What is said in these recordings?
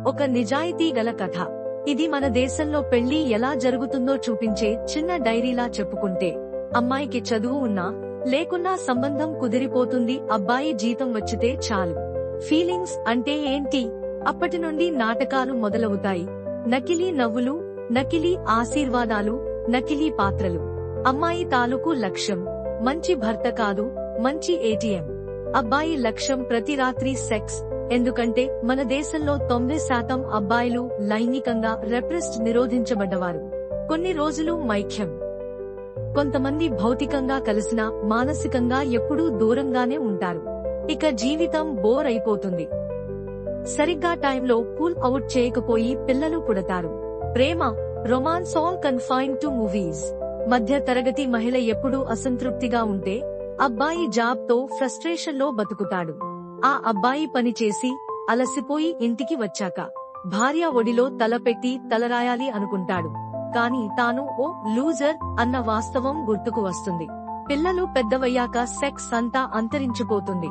ఒక నిజాయితీ గల కథ. ఇది మన దేశంలో పెళ్లి ఎలా జరుగుతుందో చూపించే చిన్న డైరీలా చెప్పుకుంటే, అమ్మాయికి చదువు ఉన్నా లేకున్నా సంబంధం కుదిరిపోతుంది, అబ్బాయి జీతం వచ్చితే చాలు. ఫీలింగ్స్ అంటే ఏంటి? అప్పటి నుండి నాటకాలు మొదలవుతాయి. నకిలీ నవ్వులు, నకిలీ ఆశీర్వాదాలు, నకిలీ పాత్రలు. అమ్మాయి తాలూకు లక్ష్యం మంచి భర్త కాదు, మంచి ఏటీఎం. అబ్బాయి లక్ష్యం ప్రతి రాత్రి సెక్స్. ఎందుకంటే మన దేశంలో 90% అబ్బాయిలు లైంగికంగా రెప్రెస్డ్, నిరోధించబడ్డవారు. కొన్ని రోజులు మైథ్యం. కొంతమంది భౌతికంగా కలిసినా మానసికంగా ఎప్పుడూ దూరంగానే ఉంటారు. ఇక జీవితం బోర్ అయిపోతుంది. సరిగ్గా టైంలో పుల్ అవుట్ చేయకపోయి పిల్లలు పుడతారు. ప్రేమ, romance all confined to movies. మధ్య తరగతి మహిళ ఎప్పుడూ అసంతృప్తిగా ఉంటే అబ్బాయి జాబ్ తో ఫ్రస్ట్రేషన్ లో బతుకుతాడు. ఆ అబ్బాయి పని చేసి అలసిపోయి ఇంటికి వచ్చాక భార్య ఒడిలో తలపెట్టి తలరాయాలి అనుకుంటాడు. కాని తాను ఓ లూజర్ అన్న వాస్తవం గుర్తుకు వస్తుంది. పిల్లలు పెద్దవయ్యాక సెక్స్ అంతా అంతరించిపోతుంది.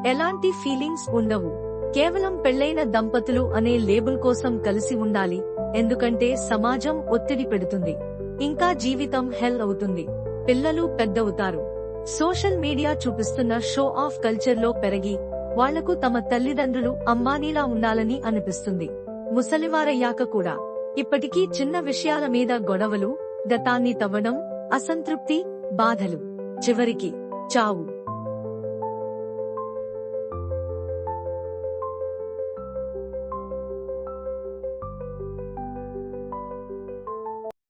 ఎలాంటి ఫీలింగ్స్ ఉండవు. కేవలం పెళ్లైన దంపతులు అనే లేబుల్ కోసం కలిసి ఉండాలి. ఎందుకంటే సమాజం ఒత్తిడి పెడుతుంది. ఇంకా జీవితం హెల్ అవుతుంది. పిల్లలు పెద్దవుతారు. సోషల్ మీడియా చూపిస్తున్న షో ఆఫ్ కల్చర్ లో పెరిగి వాళ్లకు తమ తల్లిదండ్రులు అంబానీలా ఉండాలని అనిపిస్తుంది. ముసలివారయ్యాక కూడా ఇప్పటికీ చిన్న విషయాల మీద గొడవలు, గతాన్ని తవ్వడం, అసంతృప్తి, బాధలు, చివరికి చావు.